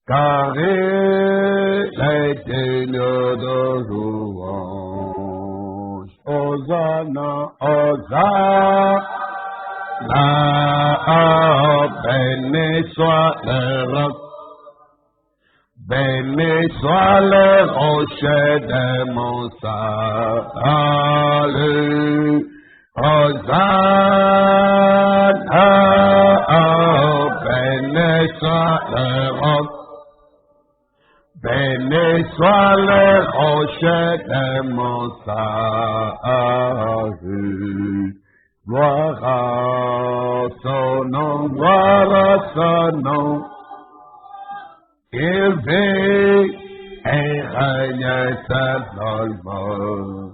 car il est digne de louange. Hosanna, Hosanna, béni soit le roc, béni soit le rocher de mon salut. Hosanna, béni soit le roc, béni soit le rocher de mon salut. Gloire à son nom, gloire à son nom. Il vit et règne éternellement.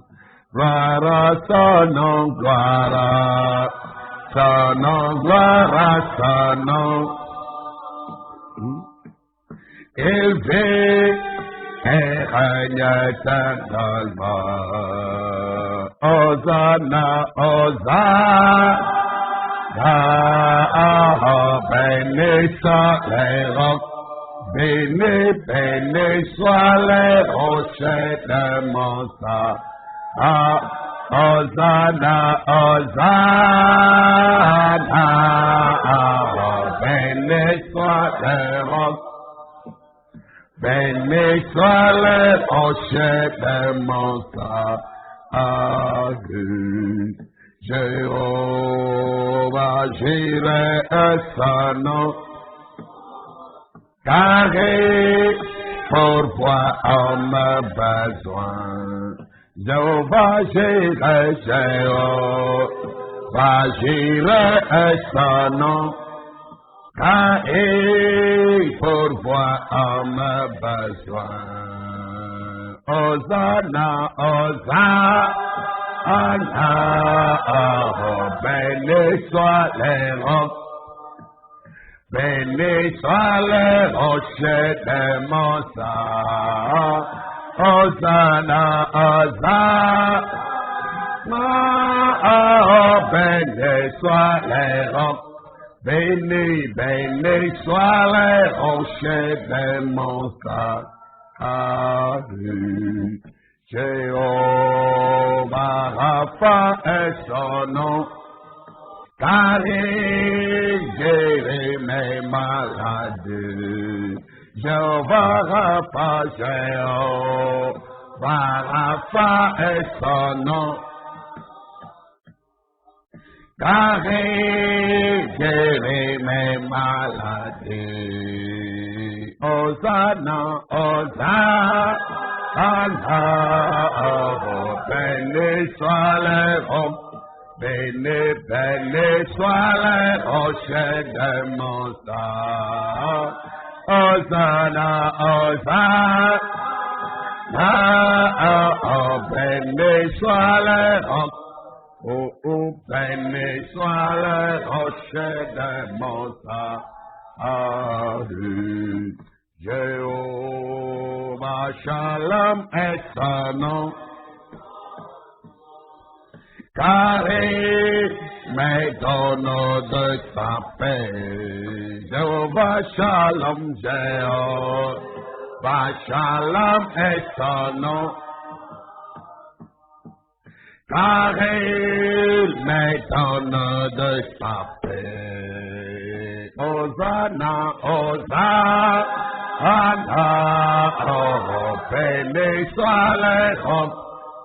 Gloire à son nom, gloire à son nom, gloire à son nom. Il vit et règne éternellement. Hosanna, Hosanna, béni soit les rocs, béni, béni soit les rochers de mon salut. Hosanna, Hosanna, béni soit les rocs, béni soit les rochers de mon salut. Jéhovah, j'irai à son nom, car il pourvoit à mes besoins. Jéhovah, j'irai, Jéhovah, j'irai à son nom, car il pourvoit à mes besoins. Hosanna, Hosanna, béni soit les rocs, béni soit les rochers de mon salut. Hosanna, Hosanna, béni soit les rocs, béni, béni soit les rochers de mon salut. Jéhovah Rapha est son nom, car il guérit mes maladies. Jéhovah Rapha, Jéhovah Rapha est son nom, car il guérit mes maladies. Hosanna, Hosanna, béni soit les rocs, béni, béni soit les rochers de mon salut. Hosanna, Hosanna, béni soit les rocs, béni soit les rochers de mon salut. Jéhovah Shalom est son nom, car il me donne de sa paix. Jéhovah Shalom, Jéhovah Shalom est son nom, car il me donne de sa paix. Hosanna, Hosanna, béni soit les rocs,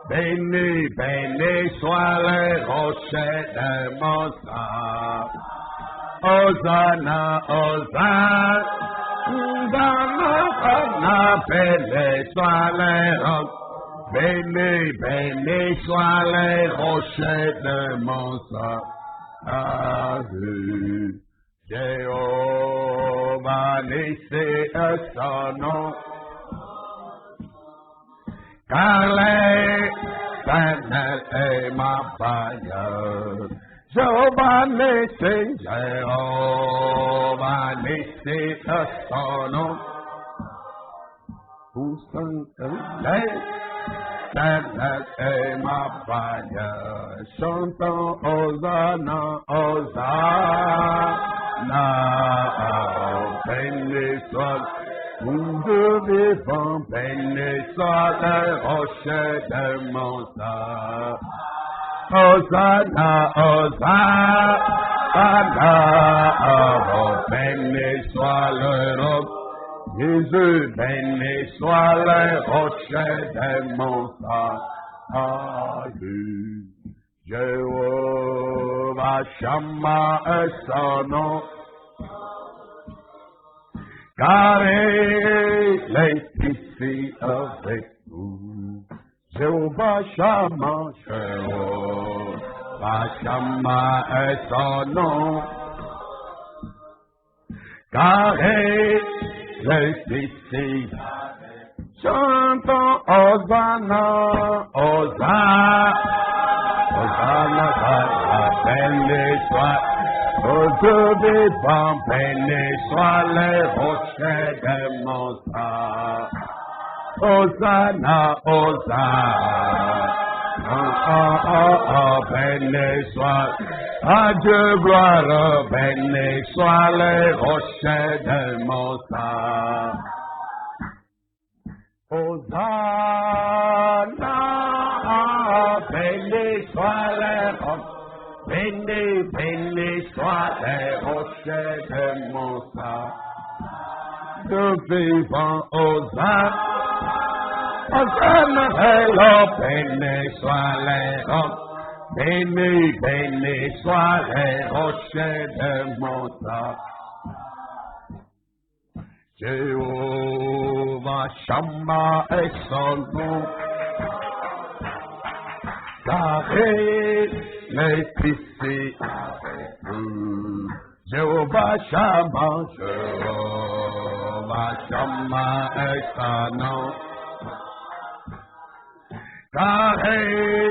béni, béni soit les rochers de mon salut. Hosanna, Hosanna, béni soit les rocs, béni, béni soit les rochers de mon salut. Jéhovah Nissi est son nom, car l'Éternel est ma bannière. Jéhovah Nissi, Jéhovah Nissi est son nom, pour son l'Éternel est ma bannière. Chantons Hosanna, Hosanna, béni soit de vivant, béni soit le rocher de mon salut. Hosanna, Hosanna, oh, béni soit le roc. Jésus, béni soit le rocher de mon salut. Jéhovah Shammah est son nom, car il est ici avec nous. Jéhovah Shammah, Jéhovah Shammah est son nom, car il est ici. Chantons Hosanna, Hosanna, Hosanna, béni soit, ô Dieu vivant, béni soit le rocher de mon salut. Hosanna, Hosanna, béni soit, à Dieu gloire, béni soit le rocher de mon salut. Hosanna, béni soit le rocher, béni soit le rocher de mon salut. De vivant, Hosanna, Hosanna, hello, béni soit le rocher, béni soit le rocher de mon salut. Jéhovah Shammah est son nom, car il est ici avec nous. Jéhovah Shammah, Jéhovah Shammah est son nom, car il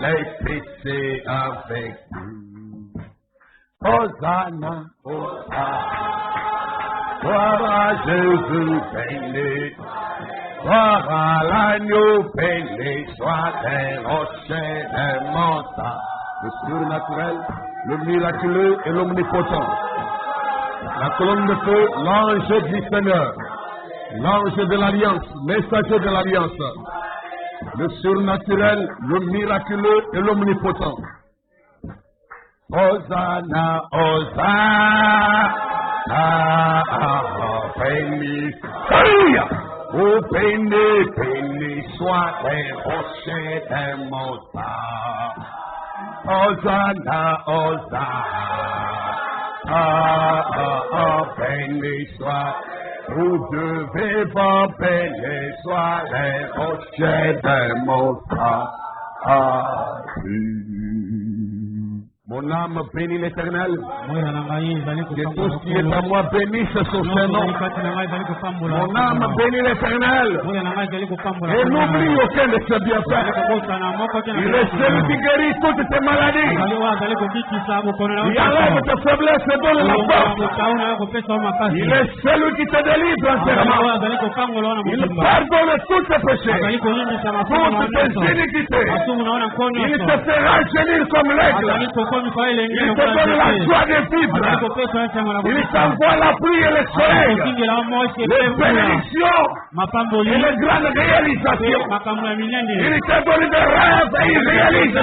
est ici avec nous. Hosanna, Hosanna. Gloire à Jésus, béni, gloire à l'agneau, béni, soit les rochers des montagnes. Le surnaturel, le miraculeux et l'omnipotent. La colonne de feu, l'ange du Seigneur, l'ange de l'alliance, messager de l'alliance. Le surnaturel, le miraculeux et l'omnipotent. Hosanna, Hosanna. Béni, oh béni, béni soit les rochers des montagnes. Hosanna, Hosanna, béni soit, vous devez vivre, béni soit les rochers des montagnes. Mon âme bénit l'Éternel, que tout ce qui est à moi bénisse son nom. Mon âme bénit l'Éternel, et n'oublie aucun de ses bienfaits. Il est celui qui guérit toutes tes maladies. Il enlève tes faiblesses et donne la force. Il est celui qui te délivre entièrement. Il pardonne tous tes péchés, toutes tes iniquités. Il te fera gémir comme l'aigle. Il te donne la joie de vivre. Il t'envoie la pluie et le soleil, les bénédictions et les grandes réalisations. Il te donne des rêves et il réalise.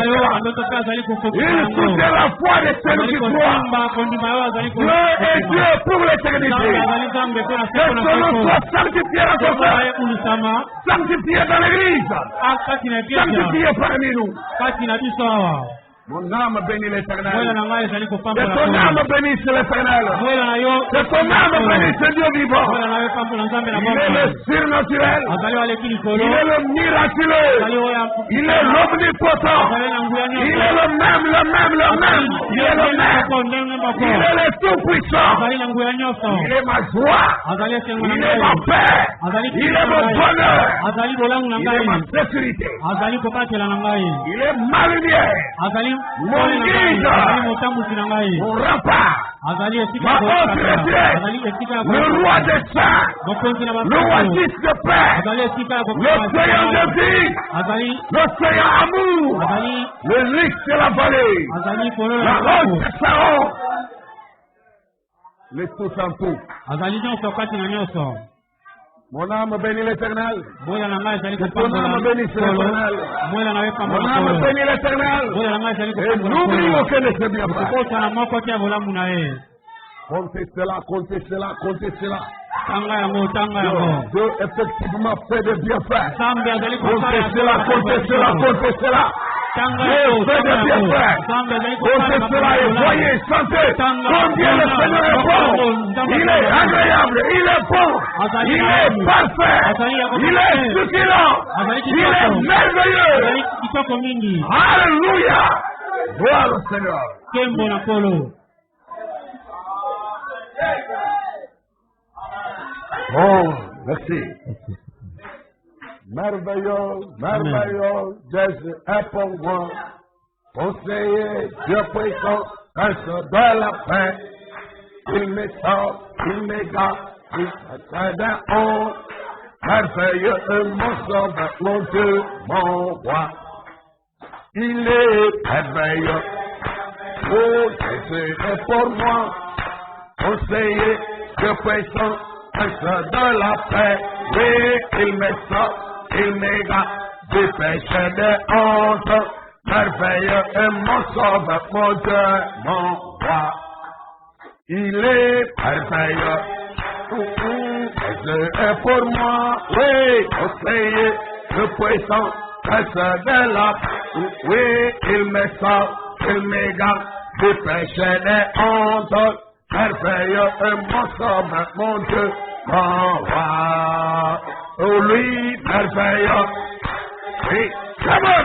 Il soutient la foi de celui qui croit. Dieu est Dieu pour l'éternité. Que son nom soit sanctifié dans ton cœur, sanctifié dans l'église, sanctifié parmi nous. Mon âme bénit l'Éternel. Que ton âme bénisse l'Éternel. Que ton âme bénisse Dieu vivant. Il est le surnaturel. Il est le miraculeux. Il est l'omnipotent. Il est le même. Il est le même. Il est le tout-puissant. Il est ma joie. Il est ma paix. Il est mon bonheur. Il est ma sécurité. Il est ma lumière. Mon guide, mon rempart, ma haute retraite, le roi des saints, l'oasis de paix, l'océan de vie, l'océan amour, le riche de la vallée, la roche de Saron, le tout en tout. Mon âme bénit l'Éternel. Mon âme bénit l'Éternel. Mon âme bénit l'Éternel. Et n'oublie aucun de ses bienfaits. Comptez cela, comptez cela, comptez cela. Dieu effectivement fait des bienfaits. Comptez cela, comptez cela, comptez cela. Dieu fait des bienfaits. Comptez cela et voyez, sentez combien le Seigneur est bon. Il est agréable, il est bon, il est parfait, il est succulent, il est merveilleux. Alléluia. Gloire au Seigneur. Oh, merci. Merveilleux, merveilleux, Jésus est pour moi. Conseiller, Dieu puissant, prince de la paix. Il me sauve, il me garde, il me de honte. Merveilleux est mon sauveur, mon Dieu, mon roi. Il est merveilleux. Oh, Jésus est pour moi. Conseiller, Dieu puissant, prince de la paix. Oui, il me sauve, il me garde du péché de honte. Merveilleux est mon sauveur, mon Dieu, mon roi. Il est merveilleux. Jésus est pour moi. Oui, conseiller, le puissant, prince de la paix. Oui, il me sauve, il me garde du péché de honte. Merveilleux est mon sauveur, mon Dieu, mon roi. Oh, lui, merveilleux. Oui, come on.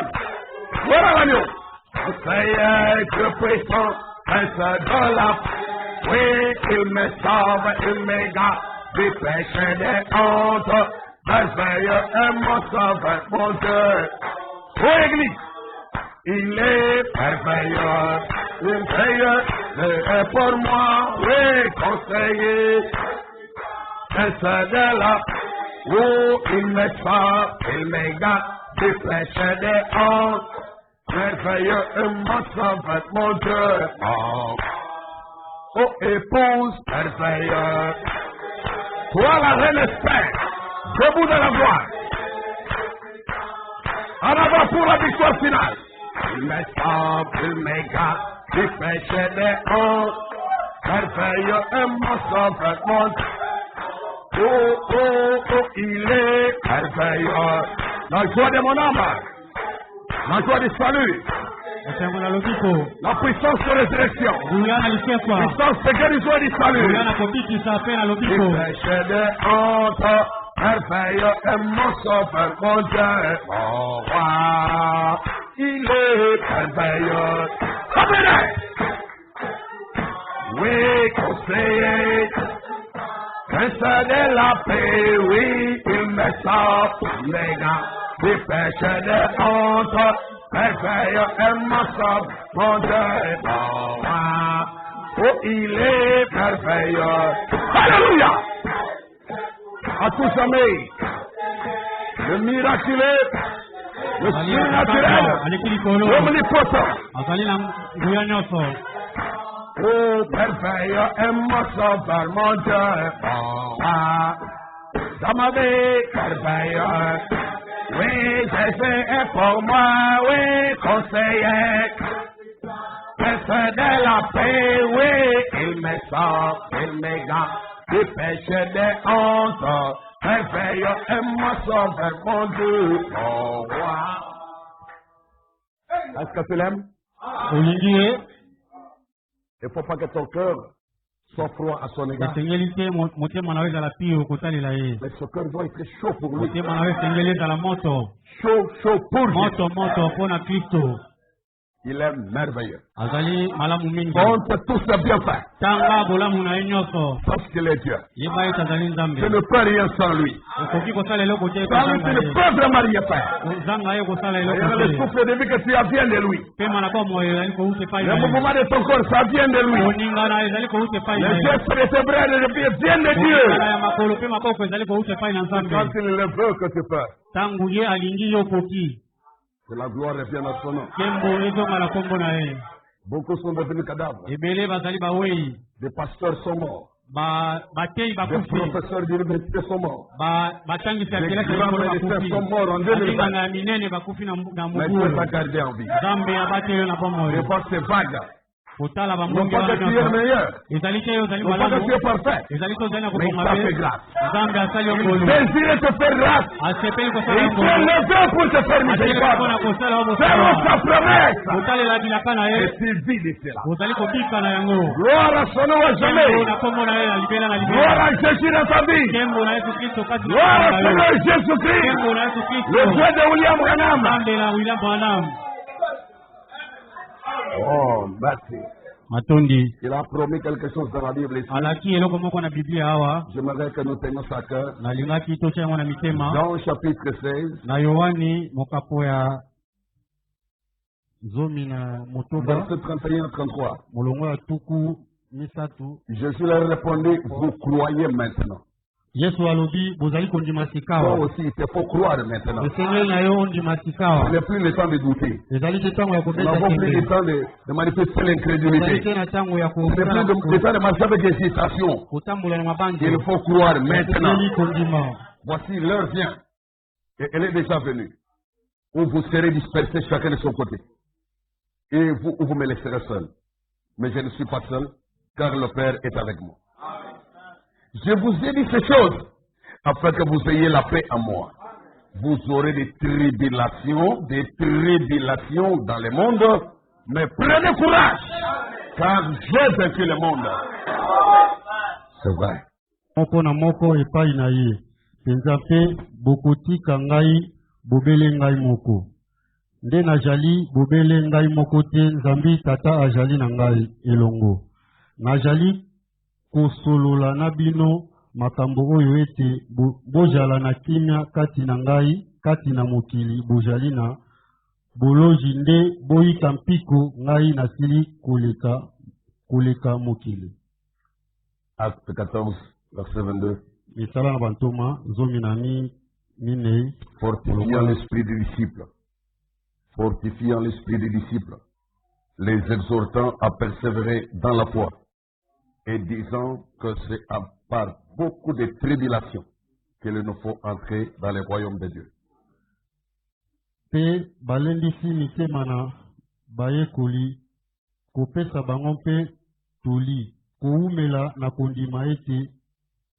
Voilà l'agneau. Conseiller, Dieu puissant, prince de la paix. Oui, il me sauve, il me garde du péché des hontes. Merveilleux est mon sauveur, mon Dieu. Oh, Église, il est merveilleux, merveilleux est pour moi. Oui, conseiller, prince de la paix. Oh, il me sauve, il me garde du péché des hontes. Merveilleux est mon sauveur, mon Dieu. Oh, épouse merveilleuse, toi la reine espère, debout de la gloire, en avant pour la victoire finale. Il me sauve, il me garde du péché des hontes. Merveilleux est mon sauveur, mon Dieu. Oh, oh, oh, il est merveilleux. La joie de mon âme, la joie du salut. La puissance de résurrection, puissance de guérison et du salut. Du péché de honte, merveilleux est mon sauveur, mon Dieu, mon roi. Il est merveilleux. Amen. Oui, conseiller, prince de la paix, oui, il me sauve, les gars, du péché de honte. Merveilleux est mon sauveur, mon Dieu, mon roi. Oh, il est merveilleux. Alléluia. À tout jamais. Le miraculeux, le surnaturel, l'omnipotent. Oh, merveilleux est mon sauveur, mon Dieu, mon roi. Dans ma vie, merveilleux. Oui, Jésus est pour moi, oui, conseiller. Prince de la paix, oui, il me sauve, il me garde du péché des hontes. Merveilleux est mon sauveur, mon Dieu, mon roi. Est-ce que tu l'aimes? Il ne faut pas que ton cœur soit froid à son égard. Mais ce cœur doit être chaud pour lui. Chaud, chaud pour lui. Il est merveilleux. Compte tous ses bienfaits. Parce qu'il est Dieu. Je ne peux rien sans lui. Sans lui, tu ne peux vraiment rien faire. Le souffle de vie que tu as vient de lui. Le mouvement de ton corps, ça vient de lui. Les gestes de tes bras viennent de Dieu. Quand il le veut que tu peux. Que la gloire revienne à son nom. Beaucoup sont devenus cadavres. Des pasteurs sont morts. Des professeurs d'université sont morts. Des grands ministères sont morts en 2020. Mais Dieu t'a gardé en vie. Je pense que c'est vague. Non pas que tu es meilleur, non pas que tu es parfait, mais il t'a fait grâce. Il désire te faire grâce. Et il s'est levé pour te faire miséricorde. Fais sa promesse. Et tu vis de cela. Gloire à son nom à jamais. Gloire à Jésus dans ta vie. Gloire à Seigneur Jésus-Christ. Le Dieu de William Branham. Oh, merci. Il a promis quelque chose dans la Bible ici. J'aimerais que nous tenions ça à cœur. Dans le chapitre 16, verset 31 à 33. Jésus leur répondit, vous croyez maintenant. Toi aussi, il faut croire maintenant. Ce n'est plus le temps de douter. Nous n'avons plus le temps de manifester l'incrédulité. Ce n'est plus le temps de marcher avec hésitation. Il faut croire maintenant. Voici l'heure vient. Et elle est déjà venue. Où vous serez dispersés chacun de son côté. Et vous me laisserez seul. Mais je ne suis pas seul, car le Père est avec moi. Je vous ai dit ces choses afin que vous ayez la paix en moi. Vous aurez des tribulations dans le monde, mais prenez courage, car j'ai vaincu le monde. C'est vrai. Moko na moko epai na ye. Penza pe bokoti kangai bobele ngai moko. Nde najali bobele ngai moko te nzambi tata ajali na ngai elongo. Najali kosolola na bino makambo oyo ete bojala na kimia kati na ngai kati na mokili bojali na boloji nde boyika mpiko ngai nasili koleka mokili. Acte 14, verset 22. Misala na bantoma zomi na minei. Fortifiant l'esprit des disciples. Fortifiant l'esprit des disciples. Les exhortant à persévérer dans la foi. Et disant que c'est par beaucoup de tribulations qu'il nous faut entrer dans le royaume de Dieu. Pe balendisi mitemana bayekoli kopesa bango mpe toli koumela na kondima ete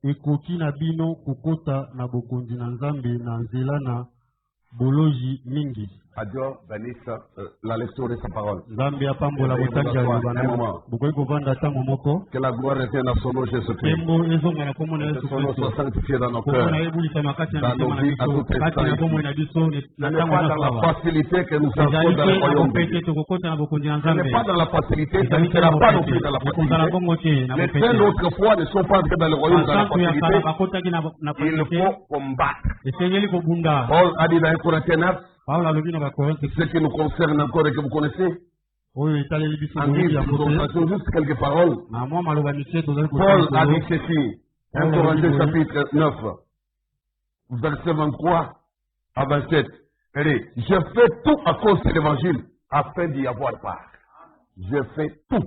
ekoki na bino kokota na bokonzi na Nzambe na nzela na boloji mingi. Dieu bénisse la lecture de sa parole. Que la gloire revienne à son nom Jésus-Christ. Que son nom soit sanctifié dans nos cœurs, dans nos vies, à tout instant. Ce n'est pas dans la facilité que nous entrons dans le royaume de Dieu. Ce n'est pas dans la facilité, ça ne sera pas non plus dans la facilité. Les deux autres fois ne sont pas entrés dans le royaume dans la facilité. Il faut combattre. Paul a dit dans 1 Corinthiens 9, ce qui nous concerne encore et que vous connaissez. En disant juste quelques paroles. Paul a dit ceci, 1 Corinthiens chapitre 9, verset 23 à 27. Je fais tout à cause de l'évangile afin d'y avoir part. Je fais tout.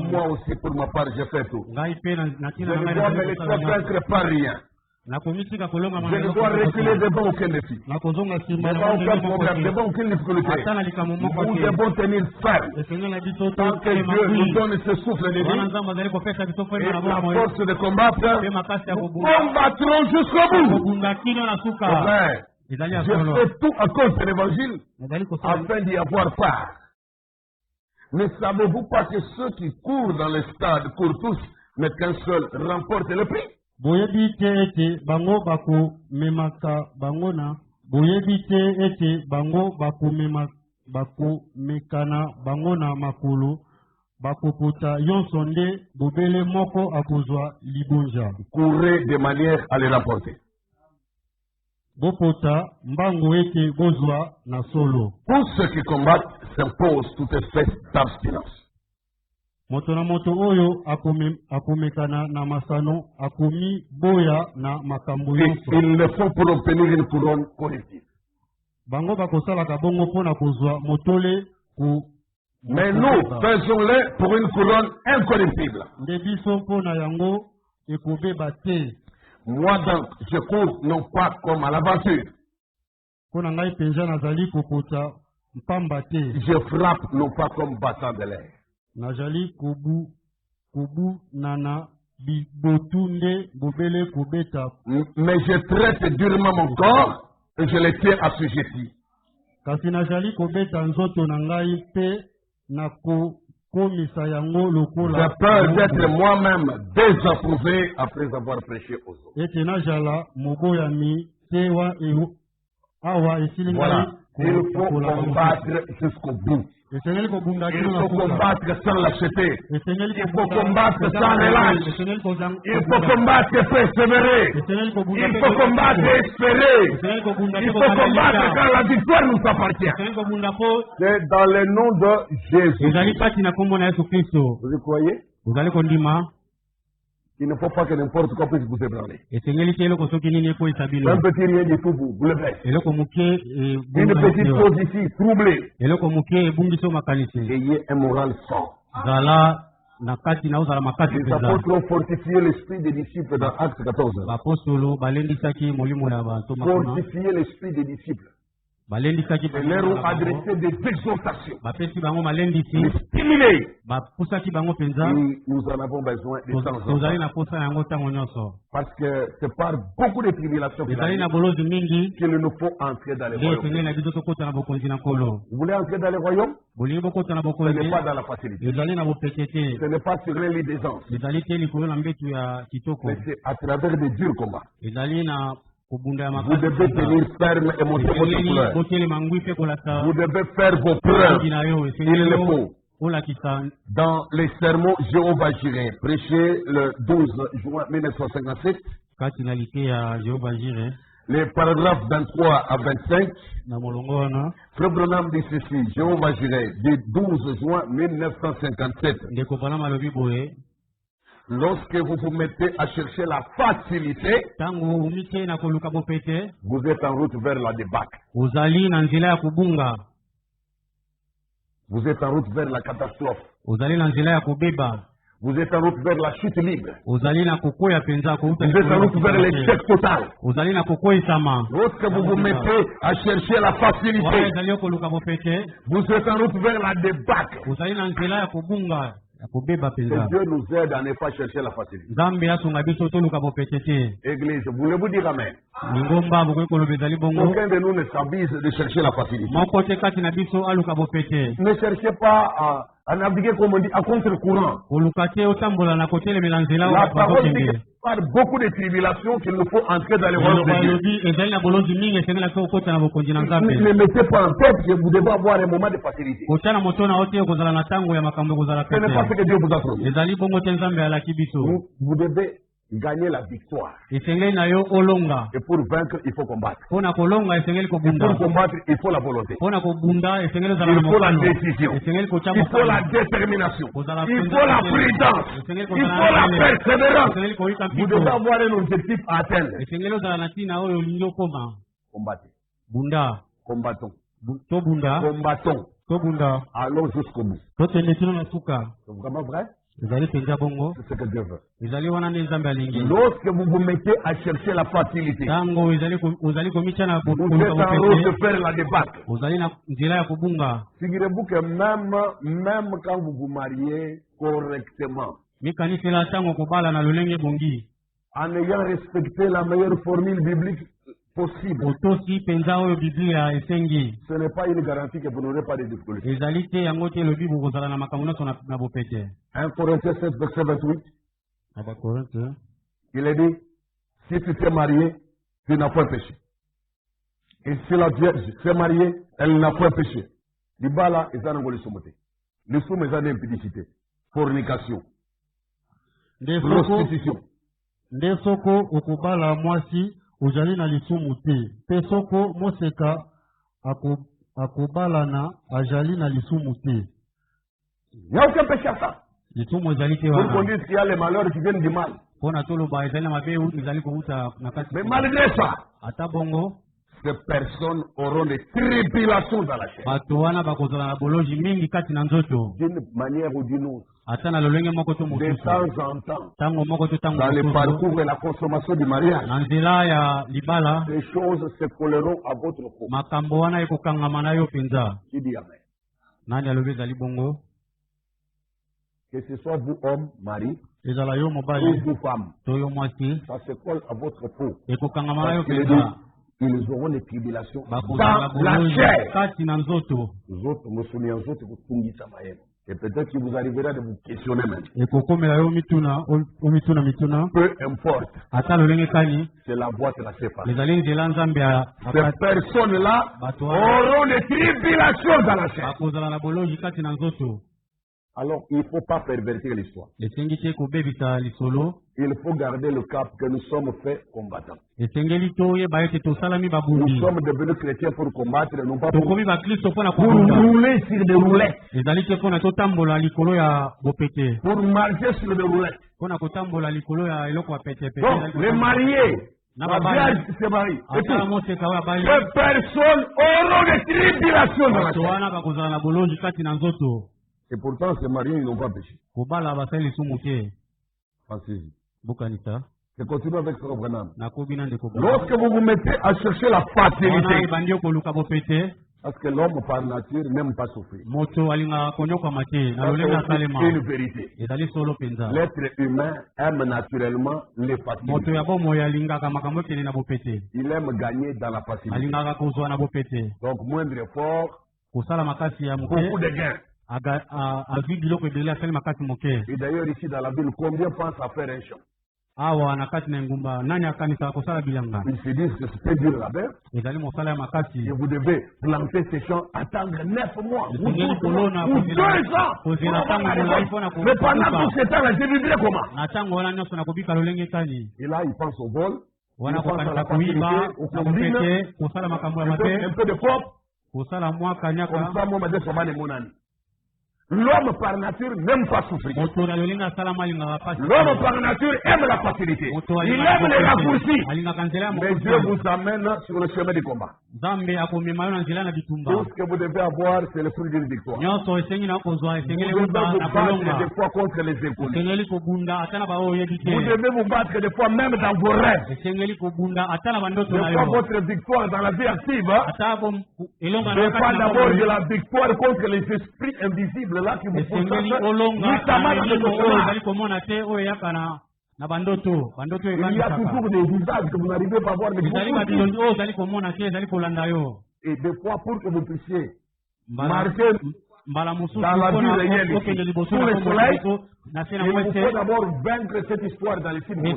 Moi aussi pour ma part, je fais tout. Je ne dois me laisser vaincre par rien. Je ne dois reculer devant aucun défi, devant aucun problème, devant aucune difficulté. Nous devons tenir ferme. Tant que Dieu nous donne ce souffle de vie et la force de combattre, nous combattrons jusqu'au bout. Frère, je fais tout à cause de l'évangile afin d'y avoir part. Ne savez-vous pas que ceux qui courent dans les stades courent tous, mais qu'un seul remporte le prix? Boyebi te ete bango bako memaka bangona. Boyebi te ete bango bako mekana bangona makolo. Bako pota yonsonde bobele moko akozwa libonja. Courez de manière à les remporter. Bopota mbango ete bozwa na solo. Pour ceux qui combattent s'impose toute espèce d'abstinence. Moto na moto oyo akomekana na masano akomi boya na makambo yonso. Il le faut pour obtenir une couronne collective. Bango bakosala kabongo pona kozwa motole Mais nous faisons-les pour une couronne incorruptible. Moi donc, je cours non pas comme à l'aventure. Je frappe non pas comme battant de l'air. Mais je traite durement mon corps et je le tiens assujetti. J'ai peur d'être moi-même désapprouvé après avoir prêché aux autres. Voilà, il faut combattre jusqu'au bout. Il faut combattre sans lâcheté. Il faut combattre sans relâche. Il faut combattre et persévérer. Il faut combattre et espérer. Il faut combattre quand la victoire nous appartient. C'est dans le nom de Jésus. Vous y croyez? Il ne faut pas que n'importe quoi puisse vous ébranler. Un petit rien du tout, vous le faites. Une petite chose ici, troublée. Ayez un moral fort. Les apôtres ont fortifié l'esprit des disciples dans Acte 14. Fortifier l'esprit des disciples. Ils leur ont adressé des exhortations. Les stimuler. Nous en avons besoin de temps en temps. Parce que c'est par beaucoup de tribulations qu'il nous faut entrer dans les royaumes. Vous voulez entrer dans les royaumes? Ce n'est pas dans la facilité. Ce n'est pas sur les lit d'aisance. Mais c'est à travers des durs combats. Vous devez tenir ferme et montrer votre couleur. Vous devez faire vos preuves. Il le faut. Dans les sermons Jéhovah Jireh, prêché le 12 juin 1957, les paragraphes 23 à 25, Frère Branham dit ceci, Jéhovah Jireh, du 12 juin 1957. Lorsque vous vous mettez à chercher la facilité, vous êtes en route vers la débâcle. Vous êtes en route vers la catastrophe. Vous êtes en route vers la chute libre. Vous êtes en route vers l'échec total. Lorsque vous vous mettez à chercher la facilité, vous êtes en route vers la débâcle. Que Dieu nous aide à ne pas chercher la facilité. Église, voulez-vous dire amen? Aucun de nous ne s'abuse de chercher la facilité. Ne cherchez pas à naviguer, comme on dit, à contre-courant. La parole dit par beaucoup de tribulations qu'il nous faut entrer dans les royaumes de Dieu. Ne mettez pas en tête que vous devez avoir un moment de facilité. Ce n'est pas ce que Dieu vous a promis. Vous devez gagner la victoire. Et pour vaincre, il faut combattre. Et pour combattre, il faut la volonté. Il faut la décision. Il faut la détermination. Il faut la prudence. Il faut la persévérance. Vous devez avoir un objectif à atteindre. Combattez. Combattons. Combattons. Allons jusqu'au bout. C'est vraiment vrai? C'est ce que Dieu veut. Lorsque vous vous mettez à chercher la facilité, vous êtes en route de faire la débâcle. Figurez-vous que même quand vous vous mariez correctement, en ayant respecté la meilleure formule biblique possible, ce n'est pas une garantie que vous n'aurez pas de difficultés. 1 Corinthiens 7, verset 28. Il est dit, si tu t'es marié, tu n'as pas péché. Et si la vierge s'est mariée, elle n'a pas péché. Libala est un somoté. Les sommes est une impudicité. Fornication. Prostitution. Ndesoko okubala mwasi ujali na lisumu te. Pesoko moseka akobalana ajali na lisumu te. Il n'y a aucun péché à ça. Pour qu'on dise qu'il y a les malheurs qui viennent du mal. Mais malgré ça, ces personnes auront des tribulations dans la chair. D'une manière ou d'une autre. De temps en temps, dans le parcours et la consommation du mariage, ces choses se colleront à votre peau. Qui dit Amen? Que ce soit vous, hommes, mari, ou vous, femmes, ça se colle à votre peau. Ils auront des tribulations dans la chair. Vous autres, me souvenez, vous autres, vous et peut-être qu'il vous arrivera de vous questionner même. Peu importe. C'est la voie qui la sépare. Ces personnes-là auront des tribulations dans la chair. Alors, il ne faut pas pervertir l'histoire. Il faut garder le cap que nous sommes faits combattants. Nous sommes devenus chrétiens pour combattre, non pas pour rouler sur des roulettes. Pour marcher sur des roulettes. Donc, les mariés, la vierge qui se marie, les personnes auront des tribulations dans la chair. Et pourtant, ces mariés, ils n'ont pas péché. Pensez-y. Je continue avec ce Branham. Lorsque vous vous mettez à chercher la facilité, parce que l'homme par nature n'aime pas souffrir. C'est une vérité. L'être humain aime naturellement les facilités. Il aime gagner dans la facilité. Donc, moindre effort, beaucoup de gains. Et d'ailleurs, ici dans la Bible, combien pensent à faire un champ? Ils se disent que c'est dur là-bas. Et vous devez planter ces champs, attendre 9 mois, ou 2 ans. Mais pendant tout ce temps-là, je vivrai comment? Et là, ils pensent au vol, ils pensent à la facilité, au combine, un peu de pop. Comme ça, moi, je suis l'homme par nature n'aime pas souffrir. L'homme par nature aime la facilité. Il aime les raccourcis. Mais Dieu vous amène sur le chemin du combat. Tout ce que vous devez avoir, c'est le fruit d'une victoire. Vous devez vous battre des fois contre les inconnus. Vous devez vous battre des fois même dans vos rêves. Des fois votre victoire dans la vie active dépend d'abord de la victoire contre les esprits invisibles. Là qui vous il y a toujours des visages que vous n'arrivez pas à voir, mais et des fois pour que vous puissiez marcher dans la vie réelle sous le soleil, il vous faut d'abord vaincre cette histoire dans les films. Que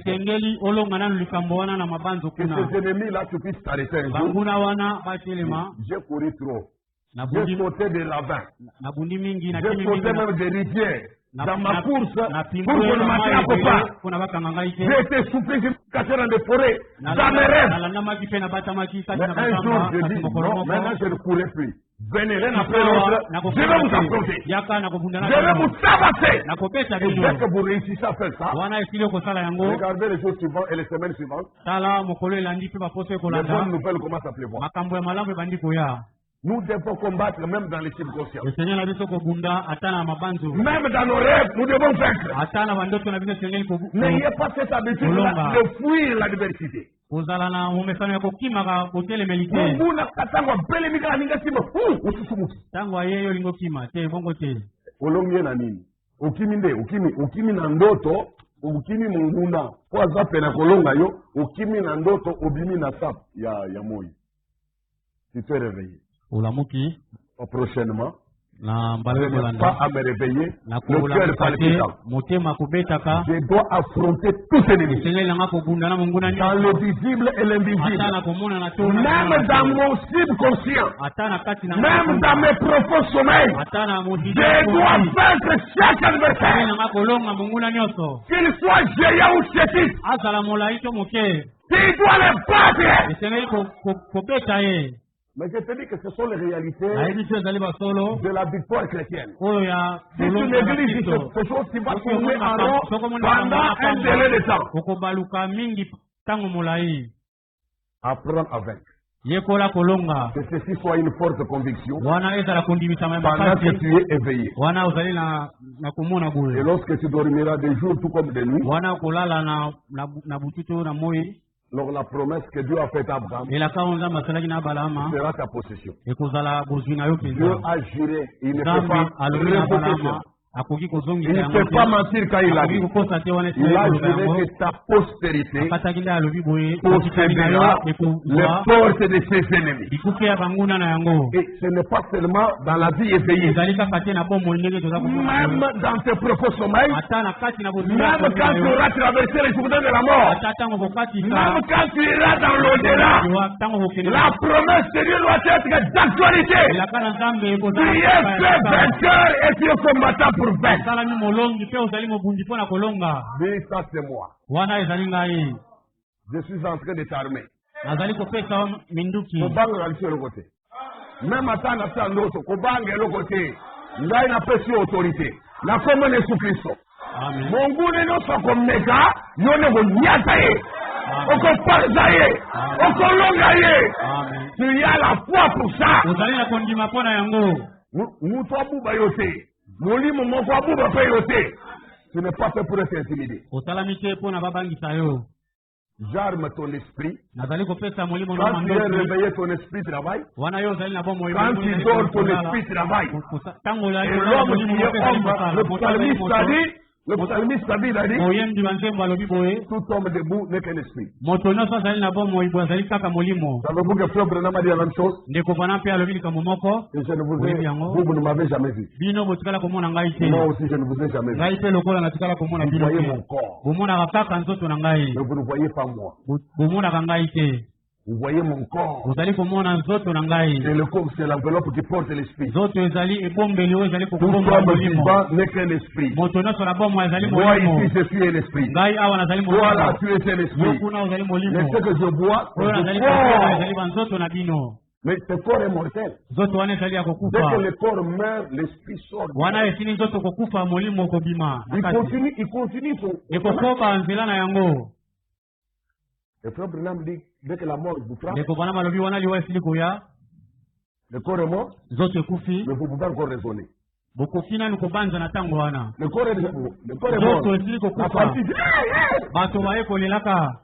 ces ennemis-là tu puisses t'arrêter un jour. J'ai couru trop. J'ai sauté des ravins. J'ai sauté même des rivières. Dans ma course, pour que le matin à pas. J'ai été soufflé, j'ai caché dans des forêts. Dans mes rêves. Mais un jour, je dis, non, maintenant je ne courrai plus. Venez l'un après l'autre, je vais vous affronter. Je vais vous tabasser. Et dès que vous réussissez à faire ça, regardez les jours suivants et les semaines suivantes. Les bonnes nouvelles commencent à pleuvoir. Nous devons combattre même dans les circonstances. Même dans nos rêves, nous devons vaincre. N'ayez pas cette habitude-là de fuir l'adversité. Ukimi na ndoto, ukimi munguna, kwa zape na kolonga yo, ukimi na ndoto, obimi na sap ya moi. Tu te réveilles. Prochainement, je n'ai pas à me réveiller, le cœur palpitant. Je dois affronter tous ces ennemis, dans le visible et l'invisible, même dans mon subconscient, même dans mes profonds sommeils. Je dois vaincre chaque adversaire, qu'il soit géant ou chétif. Tu dois les battre. Mais je te dis que ce sont les réalités de la victoire chrétienne. Si tu négliges ces choses, tu vas tourner en rond pendant un délai de temps. Apprends à vaincre. Que ceci soit une forte conviction pendant que tu es éveillé. Et lorsque tu dormiras de jour tout comme de nuit, donc la promesse que Dieu a faite à Abraham sera ta possession. Dieu a juré, il ne peut pas révoquer cela. Il ne peut pas mentir quand il a dit. Il a juré que ta postérité possédera les portes de ses ennemis. Et ce n'est pas seulement dans la vie éveillée. Même dans tes propres sommeils, même quand tu auras traversé les jourdains de la mort, même quand tu iras dans l'au-delà, la promesse de Dieu doit être d'actualité. Tu es fait vainqueur et tu es combattant pour vaincre. Mais ça c'est moi. Je suis en train de t'armer. Même à temps à l'autre, Kobanga l'autre côté, là il n'a pas sur autorité. La commune est sous Christ. Mon goût n'est pas comme Mega, il y a un niataye, on compare zaye, on colongaye. Tu y as la foi pour ça. Nous sommes bayoté. Ce n'est pas fait pour être intimidé. J'arme ton esprit. Quand tu es réveillé, ton esprit travaille. Quand tu dors, ton esprit travaille. Et l'homme qui est homme, le psalmiste a dit, tout homme debout n'est qu'un esprit. Savez-vous que Frère Branham a dit la même chose? Et je ne vous ne m'avez jamais vu. Moi aussi, je ne vous ai jamais vu. Vous voyez mon corps. Mais vous ne voyez pas moi. Vous voyez mon corps. Et le corps, c'est l'enveloppe qui porte l'esprit. Tout homme vivant n'est qu'un esprit. Moi ici, je suis un esprit. Toi là, tu es un esprit. Mais ce que je vois, c'est le corps. Mais ce corps est mortel. Dès que le corps meurt, l'esprit sort. Il continue son... Le frère Branham dit, dès que la mort vous frappe, le corps est mort, mais vous ne pouvez pas encore raisonner. Le corps est mort. La partie dit,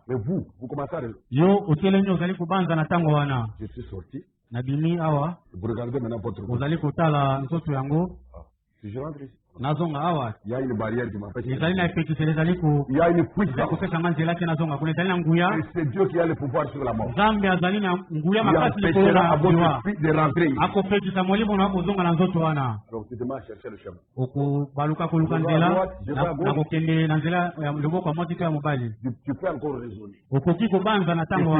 mais vous commencez à raisonner. Je suis sorti. Vous regardez maintenant votre corps. Si je rentre ici, il y a une barrière qui m'empêche. Il y a une puissance. Et c'est Dieu qui a le pouvoir sur la mort. Il empêchera à votre esprit de rentrer. Donc tu demandes à chercher le chemin. Tu peux encore raisonner. Et tu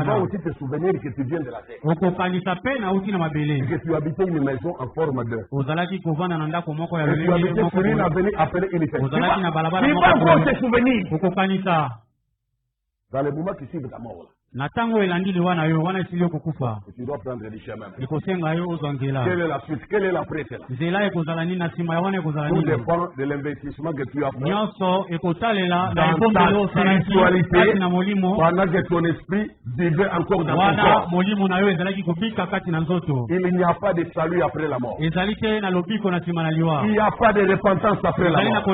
vas aussi te souvenir que tu viens de la terre. Et que tu habitais une maison en forme de... Et tu habitais sur une avenue appelée Unité. Tu vas encore te souvenir. Dans les moments qui suivent ta mort. Et tu dois prendre du chemin. Quelle est la suite? Quelle est la prête? Tout dépend de l'investissement que tu as fait dans ta spiritualité pendant que ton esprit vivait encore dans ton corps. Il n'y a pas de salut après la mort. Il n'y a pas de repentance après la mort. Si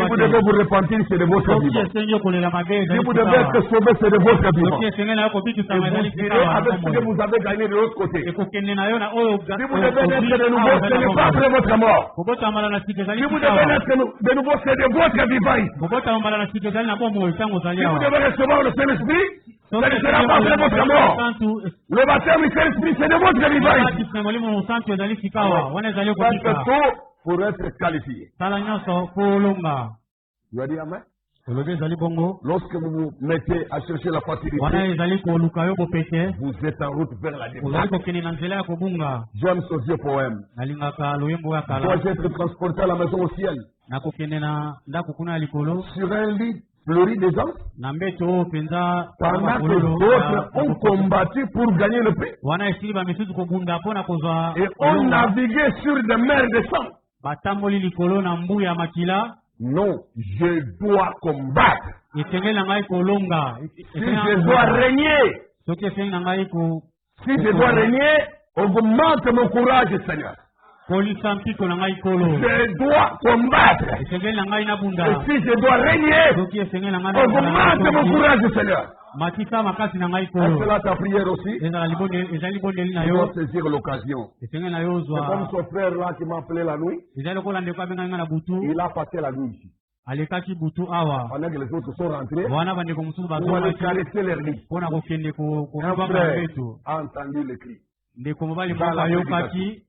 vous devez vous repentir, c'est de votre vivant. Si vous devez être sauvé, c'est de votre vivant. Et vous direz avec ce que vous avez gagné de l'autre côté. Si vous devez naître de nouveau, ce n'est pas après votre mort. Si vous devez naître de nouveau, c'est de votre vivant. Si vous devez recevoir le Saint-Esprit, ce ne sera pas après votre mort. Le baptême du Saint-Esprit, c'est de votre vivant. Faites tout pour être qualifié. Tu as dit Amen? Lorsque vous vous mettez à chercher la facilité, vous êtes en route vers la démocratie. J'aime ce vieux poème. Dois-je être transporté à la maison au ciel sur un lit fleuri des anges pendant que d'autres ont combattu pour gagner le paix et ont navigué sur des mers de sang? Non, je dois combattre. Si je dois régner, Si je dois régner, augmente mon courage, Seigneur. Je dois combattre. Et si je dois régner, augmente mon courage, Seigneur. Est-ce là ta prière aussi? Tu dois saisir l'occasion. C'est comme son frère là qui m'a appelé la nuit. Il a passé la nuit ici. Pendant que les autres sont rentrés, on va caresser leur lit. Un frère a entendu le cri.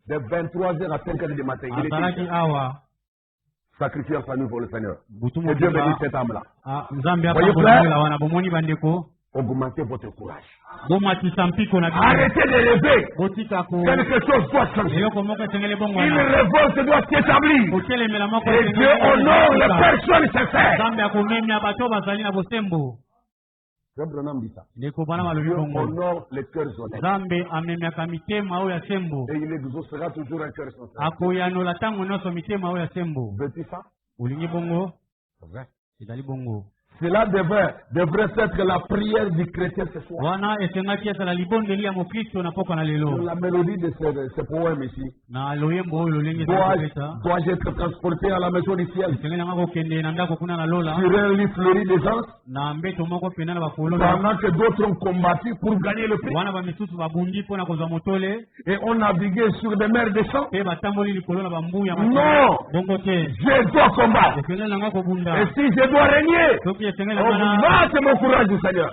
De 23h à 5h du matin, il était sacrifié sa nuit pour le Seigneur. Et Dieu bénit cette âme-là. Voyez frère, augmentez votre courage. Arrêtez de rêver. Quelque chose doit changer. Une révolte doit s'établir. Et Dieu honore les personnes sincères. Dieu honore les cœurs honnêtes. Et il exaucera toujours un cœur sincère. Veux-tu ça? C'est vrai. Cela devrait être la prière du chrétien ce soir. La mélodie de ce poème ici. Dois-je être transporté à la maison du ciel sur un lit fleuri d'essence pendant que d'autres ont combattu pour gagner le prix. Et on naviguait sur des mers de sang. Non! Je dois combattre. Et si je dois régner, augmente mon courage, Seigneur.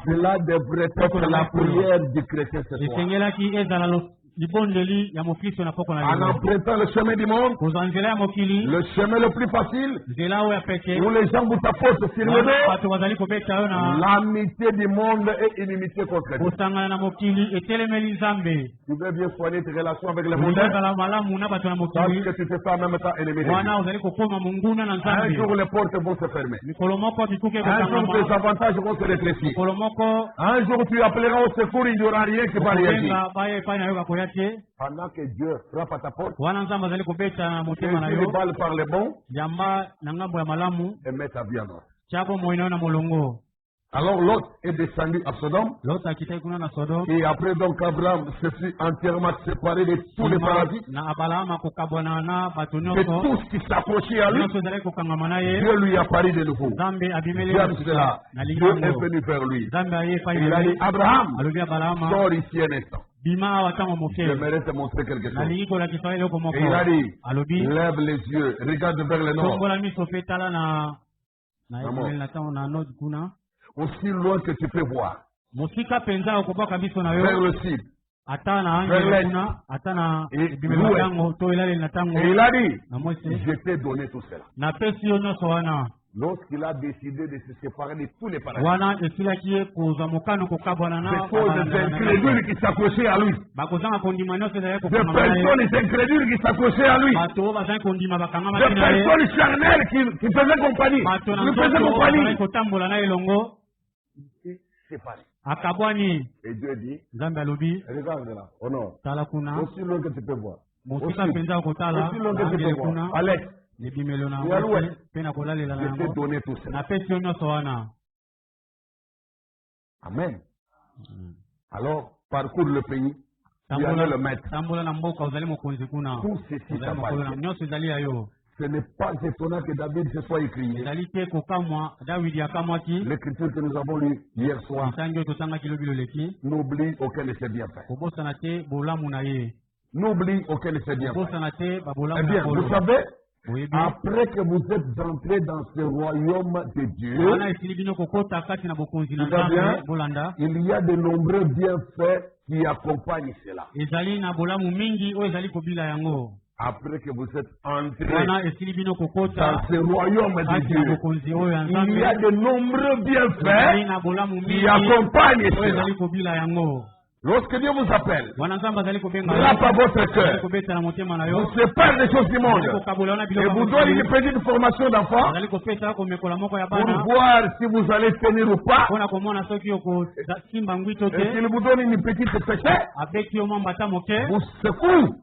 Cela devrait être la prière du chrétien ce soir. En empruntant le chemin du monde, le chemin le plus facile, où les gens vous tapent sur le nez, l'amitié du monde est inimitié contre Dieu. Tu veux bien soigner tes relations avec le monde, parce que tu te fais en même temps ennemi. Un jour les portes vont se fermer. Un jour tes avantages vont se rétrécir. Un jour tu appelleras au secours, il n'y aura rien qui va réagir. Pendant que Dieu frappe à ta porte, tu les balles par les bons et met ta vie en ordre. Alors Lot est descendu à Sodome. Et après donc Abraham se fut entièrement séparé de tous les paradis. De tout ce qui s'approchait à lui. Dieu lui a parlé de nouveau. Dieu est venu vers lui. Il a dit Abraham, sors ici un instant. J'aimerais te montrer quelque chose. Et il a dit, lève les yeux, regarde vers le nord. Aussi loin que tu peux voir. Vers le sud. Vers l'est. Et il a dit, je t'ai donné tout cela. Lorsqu'il a décidé de se séparer de tous les paradis, c'est cause d'incrédules qui s'accrochaient à lui. Des personnes incrédules qui s'accrochaient à lui. Des personnes charnelles qui faisaient compagnie. Séparés. Et Dieu dit, regarde là, au nord, aussi loin que tu peux voir. Aussi loin que tu peux voir. À l'est. Je t'ai donné tout ça. Amen. Alors, parcours le pays. Tu allais le mettre. Tout ceci t'appartient. Ce n'est pas étonnant que David se soit écrié. L'écriture que nous avons lue hier soir n'oublie aucun de ses bienfaits. N'oublie aucun de ses bienfaits. Eh bien, vous savez, après que vous êtes entrés dans ce royaume de Dieu, il y a de nombreux bienfaits qui accompagnent cela. Après que vous êtes entrés dans ce royaume de Dieu, il y a de nombreux bienfaits qui accompagnent cela. Lorsque Dieu vous appelle, frappe à votre cœur, vous sépare des choses du monde et vous donne une petite formation d'enfant pour voir si vous allez tenir ou pas. Et s'il vous donne une petite péché, vous secoue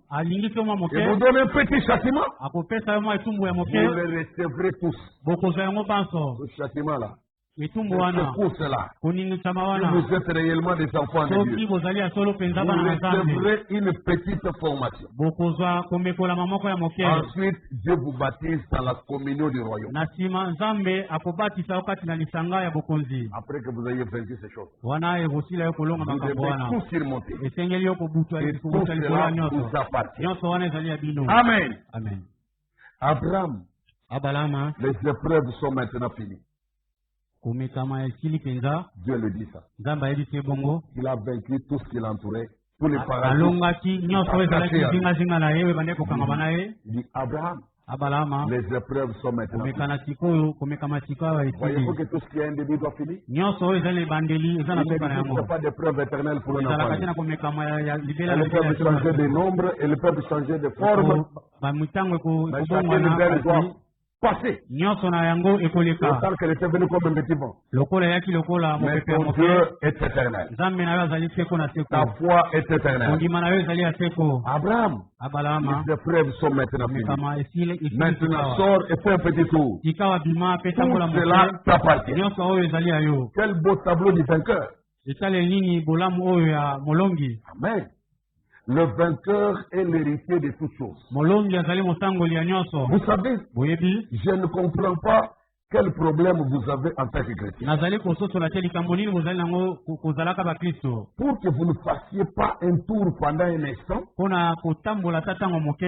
et vous donne un petit châtiment, vous le recevrez tous. Ce châtiment-là, C'est pour cela. Si vous êtes réellement des enfants de Dieu, vous recevrez une petite formation. Ensuite, Dieu vous baptise dans la communion du royaume. Après que vous ayez vaincu ces choses, vous devez tout surmonter. Et tout cela vous appartient. Amen. Abraham, les épreuves sont maintenant finies. Dieu le dit ça. Il a vaincu tout ce qui l'entourait, tous les paradis. Il dit Abraham, les épreuves sont maintenant finies. Voyez-vous que tout ce qui est indébile doit finir? Il n'existe pas d'épreuve éternelle pour un enfant. Elles peuvent changer de nombre, elles peuvent changer de forme. Mais chacune d'elles doit passer. Autant qu'elle était venue comme un petit vent. Mais ton Dieu est éternel. Ta foi est éternelle. Abraham, les épreuves sont maintenant finies. Maintenant sors et fais un petit tour. Tout cela t'appartient. Quel beau tableau du vainqueur. Amen. Le vainqueur est l'héritier de toutes choses. Vous savez, je ne comprends pas quel problème vous avez en tant que chrétien. Pour que vous ne fassiez pas un tour pendant un instant,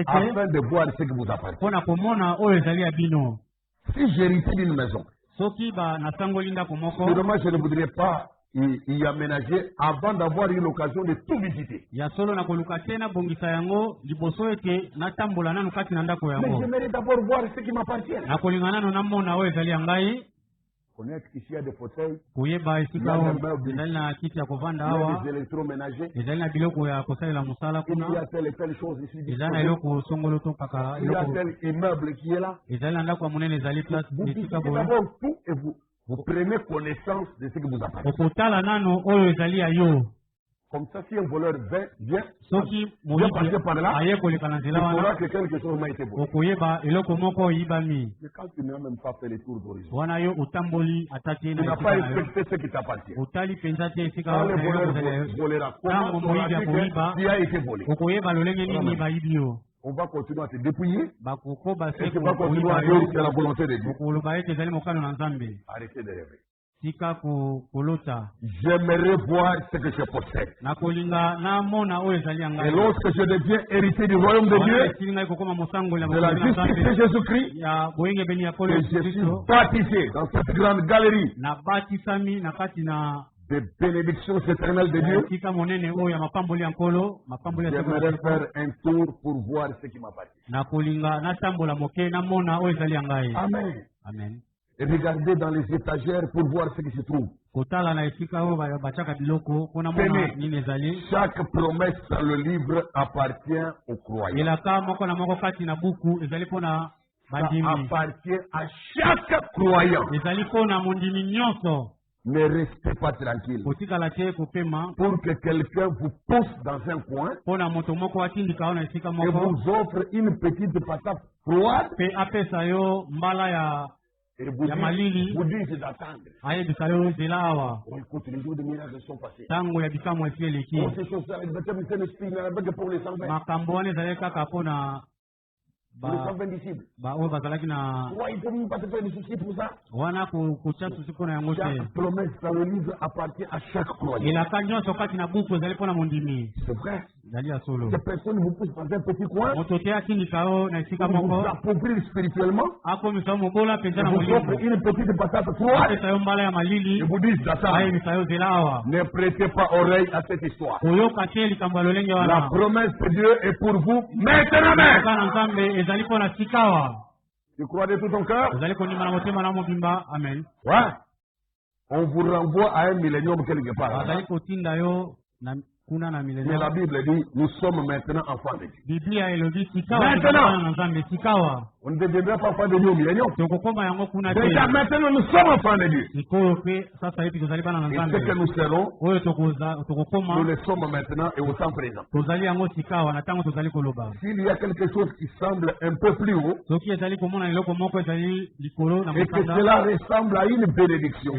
afin de voir ce que vous appartient. Si j'héritais d'une maison, sûrement je ne voudrais pas y aménager avant d'avoir eu l'occasion de tout visiter. Mais j'aimerais d'abord voir ce qui m'appartient. Connaître qu'ici il y a des fauteuils, il y a des meubles, il y a des électroménagers, il y a telle et telle chose ici. Il y a tel immeuble qui est là. Vous visitez d'abord tout et vous prenez connaissance de ce que vous appartient. Comme ça, si un voleur vient passer par là, il saura que quelque chose m'a été volé. Mais quand tu n'as même pas fait le tour d'horizon, tu n'as pas respecté ce qui t'appartient. Quand le voleur volera, comment tu auras dit qu'il a été volé? On va continuer à te dépouiller et tu vas continuer à dire que c'est la volonté de Dieu. Arrêtez de rêver. J'aimerais voir ce que je possède. Et lorsque je deviens héritier du royaume de Dieu, de la justice de Jésus-Christ, que je suis baptisé dans cette grande galerie des bénédictions éternelles de Dieu, j'aimerais faire un tour pour voir ce qui m'appartient. Amen. Et regardez dans les étagères pour voir ce qui se trouve. Tenez, chaque promesse dans le livre appartient aux croyants. Ça appartient à chaque croyant. Ne restez pas tranquille. Pour que quelqu'un vous pousse dans un coin et vous offre une petite patate froide et vous dites d'attendre. Oh, écoute, les jours de miracles sont passés. Oh, ces choses-là, le baptême du Saint-Esprit n'a pas que pour les 120. Pour les 120 disciples. Ouais, il ne faut même pas se faire des soucis pour ça. Chaque promesse dans le livre appartient à chaque croyant. C'est vrai. Ces personnes vous poussent dans un petit coin pour vous appauvrir spirituellement. Vous offrent une petite patate froide et vous disent d'attendre. Ne prêtez pas oreille à cette histoire. La promesse de Dieu est pour vous maintenant. Tu crois de tout ton cœur? Ouais. On vous renvoie à un millénium quelque part. Mais la Bible dit, nous sommes maintenant enfants de Dieu. Maintenant, on ne deviendra pas enfants de Dieu au millénium. Déjà maintenant, nous sommes enfants de Dieu. Et ce que nous serons, nous le sommes maintenant et au temps présent. S'il y a quelque chose qui semble un peu plus haut, et que cela ressemble à une bénédiction,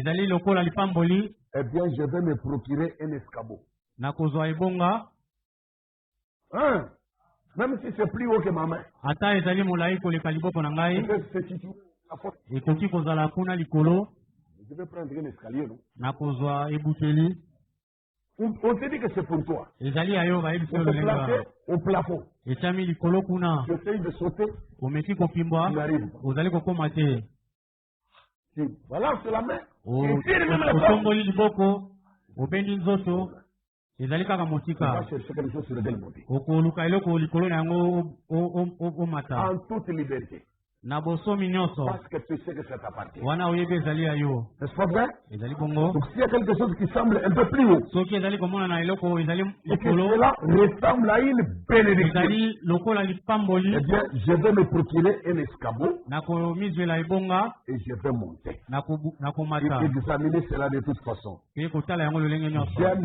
eh bien, je vais me procurer un escabeau. Hein? Même si c'est plus haut que ma main. Je vais prendre un escalier, non? On te dit que c'est pour toi. On te place au plafond. J'essaye de sauter. Tu n'arrives pas. Voilà, c'est la main. Et tire même la en toute liberté. Parce que tu sais que ça t'appartient. N'est-ce pas vrai? Donc s'il y a quelque chose qui semble un peu plus haut, et que cela ressemble à une bénédiction, eh bien, je vais me procurer un escabeau et je vais monter. Et examiner cela de toute façon. J'aime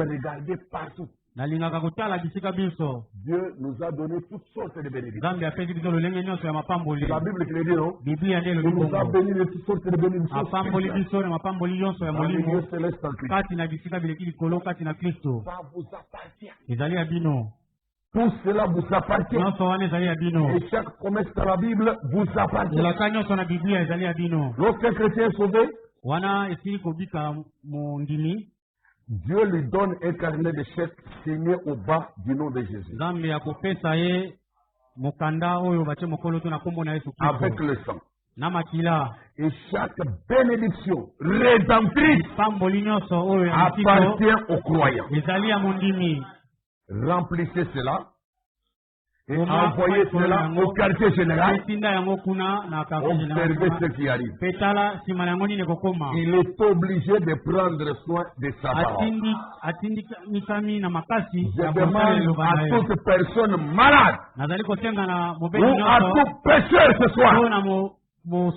regarder partout. Dieu nous a donné toutes sortes de bénédictions. C'est la Bible qui le dit, non? Il nous a bénis de toutes sortes de bénédictions. Dans le milieu céleste en Christ. Ça vous appartient. Tout cela vous appartient. Et chaque promesse dans la Bible vous appartient. Lorsqu'un chrétien est sauvé, Dieu lui donne un carnet de chèques signé au bas du nom de Jésus. Avec le sang. Et chaque bénédiction rédemptrice appartient aux croyants. Remplissez cela. Et envoyez cela au quartier général. Observez ce qui arrive. Il est obligé de prendre soin de sa parole. Je demande à toute personne malade ou à tout pécheur ce soir de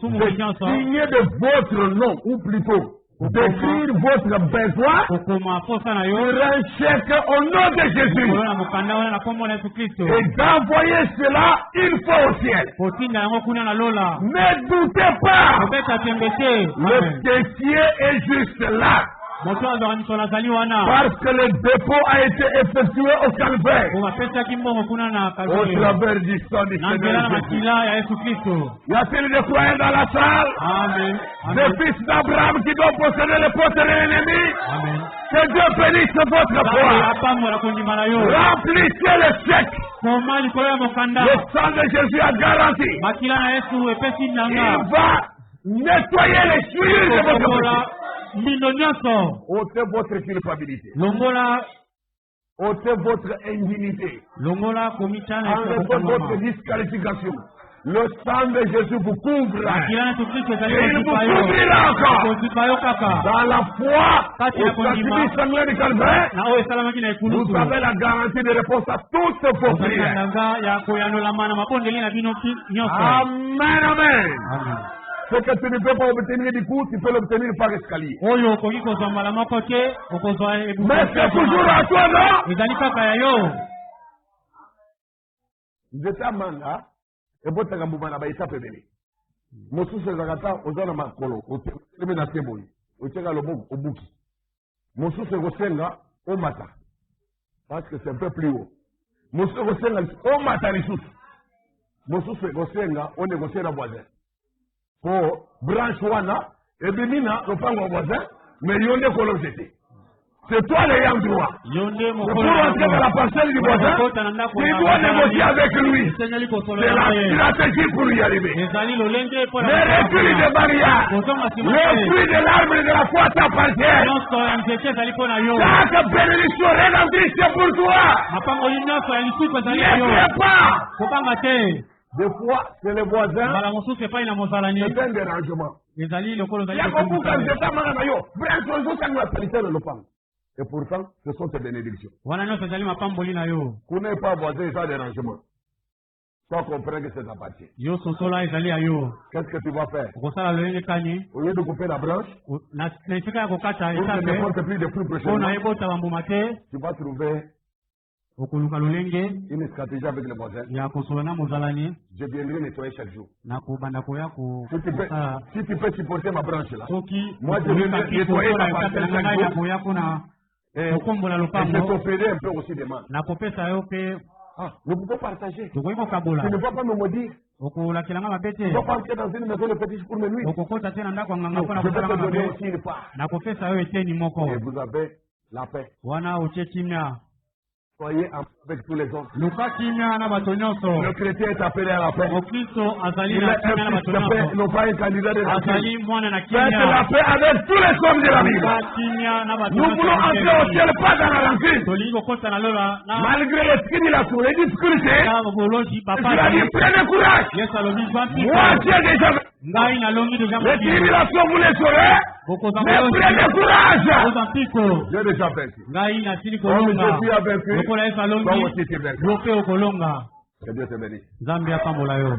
signer de votre nom, ou plutôt d'écrire votre besoin sur un chèque au nom de Jésus et d'envoyer cela une fois au ciel. Ne doutez pas, le caissier est juste là. Parce que le dépôt a été effectué au calvaire au travers du sang du Seigneur Jésus. Y a-t-il des croyants dans la salle? Amen. Des fils d'Abraham qui doivent posséder les portes de l'ennemi? Que Dieu bénisse votre foi. Remplissez le chèque. Le sang de Jésus a garanti. Il va nettoyer les souillures de votre péché. Ôtez votre culpabilité. Ôtez votre indignité. Enlevez votre disqualification. Le sang de Jésus vous couvre. Et il vous couvrira encore. Dans la foi au sacrifice sanglant du calvaire, vous avez la garantie de réponse à toutes vos prières. Amen, amen. Ce que tu ne peux pas obtenir du coup, tu peux l'obtenir par escalier. Mais c'est toujours à toi, non? Vous êtes à Manga, et vous êtes à Mboumana, vous êtes à Pébélé. Mosu se zagata, vous êtes à Makolo, vous êtes à Téboli, vous êtes à Obuki. Mosu se gosenga, au Mata. Parce que c'est un peu plus haut. Mosu se gosenga, au Mata, les sous. Mosu se gosenga, on négocie la voisin. Oh, branche wana, et bimina, le pango voisin, mais yonde kolo jete. C'est toi l'ayant droit. Pour entrer dans la parcelle du voisin, tu dois négocier avec lui. C'est la stratégie pour y arriver. Les refus de barrière, le fruit de l'arbre de la foi t'appartient. Chaque bénédiction rédemptrice c'est pour toi. Ne pas. Des fois, c'est le voisin. C'est un dérangement. Il y a beaucoup de gens qui ont Et pourtant, ce sont tes bénédictions. Wana nyonso ezali mapamboli na yo. Vous n'êtes pas voisin sans dérangement. Toi comprends que c'est ta partie. Yo sosola ezali ya yo. Qu'est-ce que tu vas faire? Okosala lolenge kani. Au lieu de couper la branche, Na esika ya kokata pour ne porte plus de fruits prochainement, mpona ebota bambuma te. tu vas trouver Okoluka lolenge une stratégie avec le voisin. ya kosola na mozalani. Je viendrai nettoyer chaque jour. Na kobanda koya Si tu peux supporter ma branche là, soki moi je vais nettoyer ta parcelle chaque jour. koya kuna kokombola Et je lopango t'opérer un peu aussi des mains. na kopesa yo pe. Nous pouvons partager. Tokoki Tu kokabola. ne vas pas me maudire. Okolakelanga mabe te. Tu ne vas pas entrer dans une maison de fétiche pour me nuire. Okokota te na ndako nganga mpona Je vais te kosalanga donner mabe. aussi une part. Na kopesa yo eteni moko. Et vous avez la paix. Wana otie kimia. Soyez en paix avec tous les hommes. Luka kimia na bato nyonso. Le chrétien est appelé à la paix. Okristo azali Il na est kimia na un bato fils de paix, nyonso. non pas un candidat de la paix. Azali mwana na Faites la kimia. paix avec tous les hommes de la Bible. Luka kimia na bato Nous voulons entrer au ciel, pas dans la rancune. tolingi kokota na lola na Malgré les tribulations, les difficultés, na bolozi tu papa. as dit prenez courage. Yesu alobi Moi, vampika. j'ai déjà Ngai nalongi deja les mokili. tribulations, vous les saurez. Bokoza Mais prenez bolozi. courage. Oza mpiko. J'ai déjà vaincu. Ngai nasili Comme kolonga. je suis vaincu, Lokola Yesu toi alongi. aussi tu es vaincu. Yo pe okolonga. Que Dieu te bénisse. Nzambe apambola yo.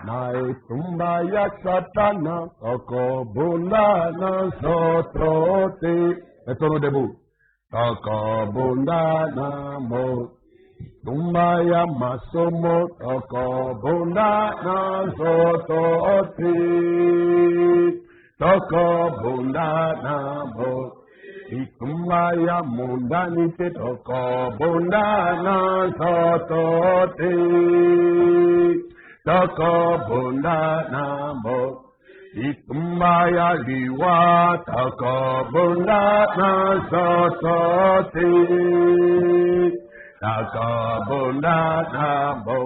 Naetumba ya Satana, okobunda na sotrote. Mettons-nous debout. Okobunda na mo. Tumba ya masomo, okobunda na sotrote. Okobunda na mo. Itumba ya mundanite, okobunda na sotrote. Takabunda namo, itumba ya liwa, takabunda na sotote. Takabunda namo,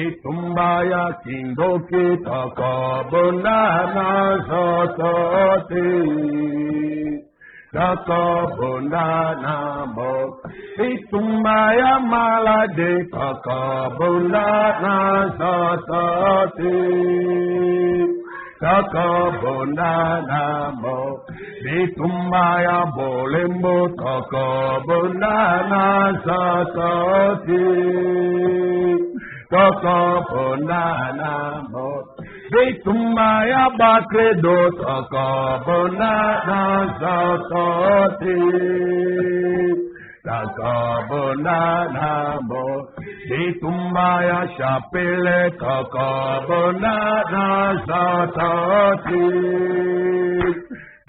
itumba ya kindoki, takabunda na sotote. Takabunda namo, itumba ya malade, takabunda na sotote. Takabunda namo, itumba ya bolembo, takabunda na sotote. Takabunda namo, itumba ya bakredo, takabunda na sotote. Takabunda namo, itumba ya chapele, takabunda na sotote.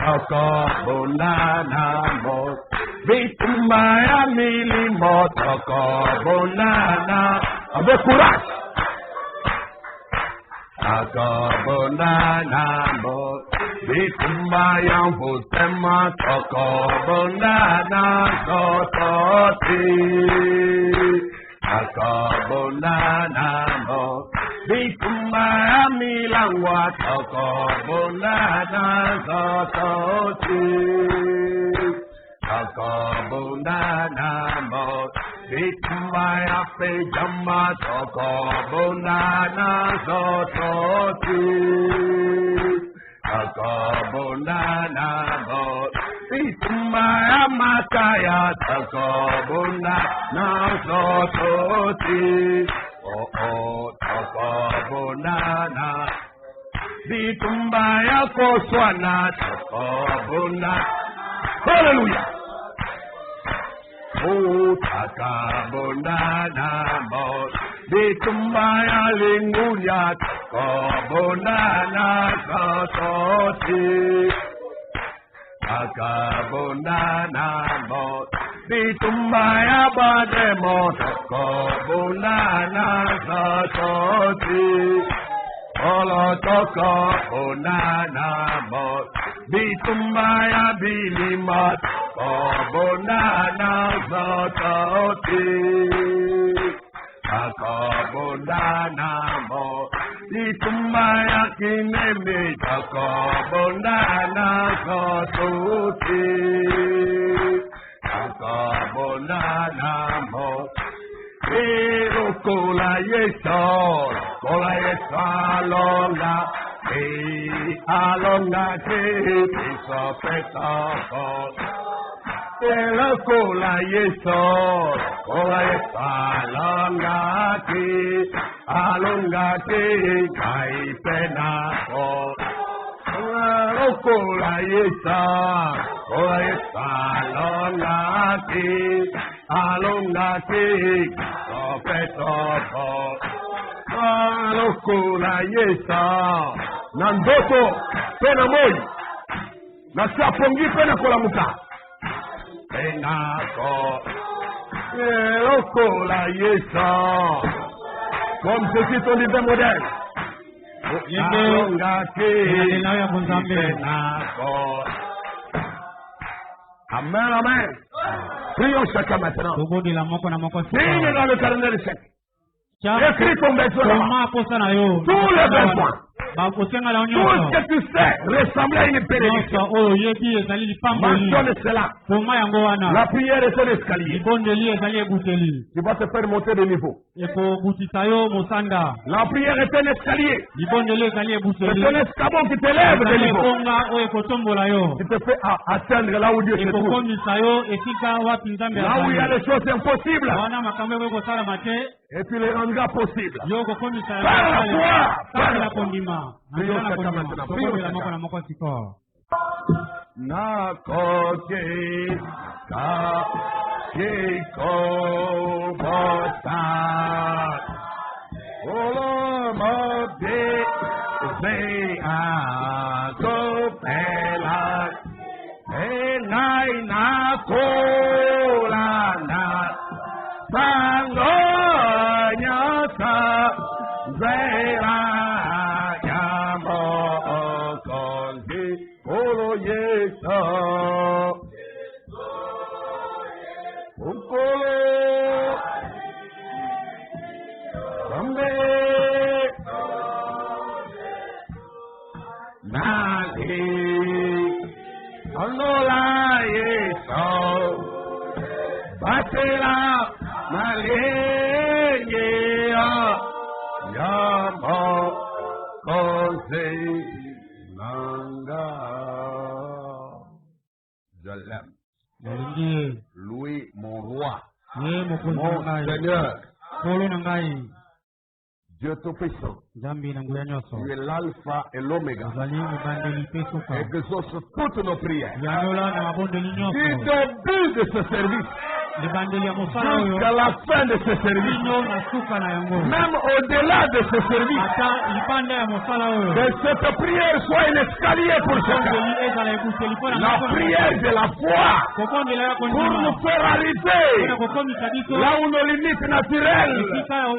Takabunda namo, itumba ya milimo, takabunda na. Avec courage. Takabunda namo, itumba ya mvutema, takabunda na sotote. Takabunda namo, itumba ya milangwa, takabunda na sotote. Takabunda namo, itumba ya pejama, takabunda na sotote. Takabunda namo, itumba ya makaya, takabunda na sotote. Oh, takabunda na, itumba ya koswana, takabunda. Hallelujah. Oh, takabunda namo, itumba ya lingunya, takabunda na sotote. Takabunda namo, itumba ya bademo, takabunda na sotote. Olo takabunda namo, itumba ya bilima, takabunda na sotote. Takabunda namo, itumba ya kineme, takabunda na sotote. Takabunda namo, pero kola yesor, alonga, alonga ke Kola yeso, alongati, kai penako. Kola yesa, alongati, sopetoko. Kola yesa, nandoto, pena moi, na sapongi pena kolamuka. Penako, Kola yesa, comme ceci ton divin modèle. Amen, amen. Prions chacun maintenant. Signe dans le calendrier de chèque. Écris ton besoin. Tous les besoins. Tout ce que tu sais ressemble à une bénédiction. Mentionne cela. La prière est un escalier. Tu vas te faire monter de niveau. La prière est un escalier. C'est un escabeau qui t'élève de niveau. Tu te fais atteindre là où Dieu se trouve. Là où il y a des choses impossibles. Et tu les rendras possibles. Par la foi. Par la foi. Nakoke ka kiko bota olomode ze a go pela enai na kola na sango nyata zera Je l'aime. Louis, mon roi, mon Seigneur, Dieu Tout-Puissant, tu es l'alpha et l'oméga, et que ce soit toutes nos prières. Du début de ce service jusqu'à la fin de ce service, même au-delà de ce service, que cette prière soit un escalier pour chacun. La prière de la foi pour nous faire arriver là où nos limites naturelles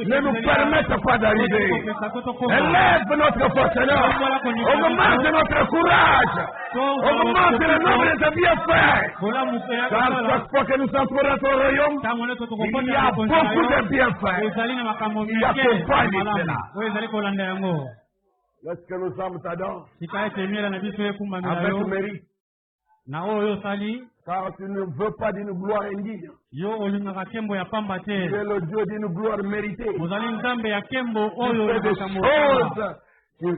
ne nous permettent pas d'arriver. Élève notre force, Seigneur. Augmente notre courage. Augmente le nombre de bienfaits. Car chaque fois que nous entrons dans ton royaume, il y a beaucoup de bienfaits qui accompagnent cela. Lorsque nos âmes t'adorent avec mérite, car tu ne veux pas d'une gloire indigne. Tu es le Dieu d'une gloire méritée. Tu fais des choses qui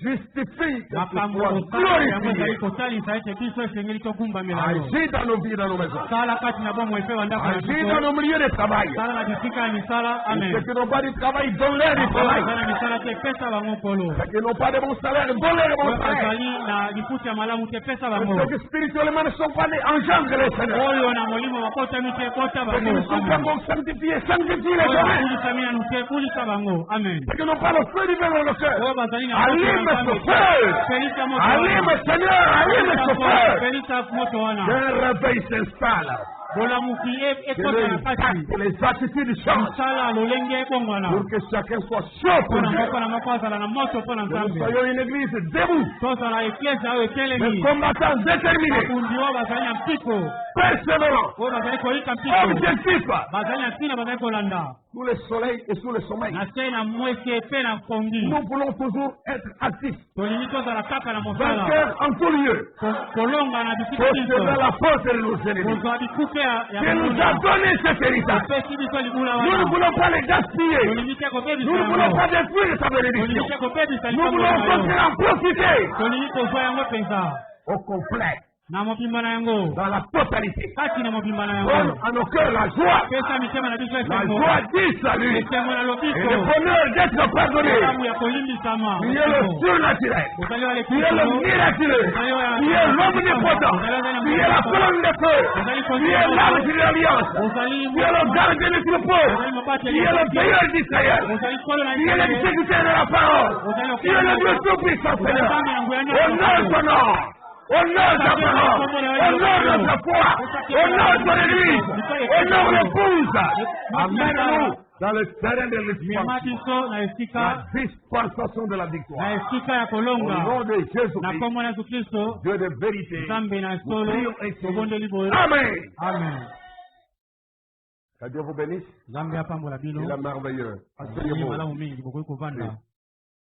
justifient que tu sois glorifié. Agis dans nos vies, dans nos maisons. Agis dans nos milieux de travail. Et ceux qui n'ont pas de travail, donne-leur du travail. Ceux qui n'ont pas de bon salaire, donne-leur de bon salaire. Et ceux qui spirituellement ne sont pas nés, engendre les Seigneurs. Ceux qui ne sont pas bons sanctifiés, sanctifie les domaines. Ceux qui n'ont pas le feu du dans le cœur. Allume ce feu. Allume Seigneur, allume ce feu. Un réveil s'installe. Que les attitudes changent. Pour que chacun soit chaud pour Dieu. Que nous soyons une église debout. Des combattants déterminés. Persévérants. Objectifs. Sous le soleil et sous le sommeil. Nous voulons toujours être actifs. Vainqueurs en tout lieu. Posséder la force de nos ennemis. Qui nous a donné cet héritage. Nous ne voulons pas les gaspiller. Nous ne voulons pas détruire sa bénédiction. Nous voulons continuer à en profiter. au complet. Na mobimba na yango. Dans la totalité. Kati na mobimba na yango. Donne à nos cœurs la joie. Pesa mitema na biso La joie du salut. Et le bonheur d'être pardonné. Tu es le surnaturel. Tu es le miraculeux. Tu es l'omnipotent. Tu es la colonne de feu. Tu es l'arche de l'alliance. Tu es le gardien du troupeau. Tu es le veilleur d'Israël. Tu es l'exécuteur de la parole. Tu es le Dieu tout-puissant, Seigneur. Honore ton nom. Honore ta parole, honore notre foi, honore ton église, honore l'épouse. Amène-nous dans le terrain de l'espoir, la dispensation de la victoire. Au nom de Jésus-Christ, Dieu de vérité, nous prions ainsi. Amen. Amen. Que Dieu vous bénisse. Il est merveilleux. Asseyez-vous.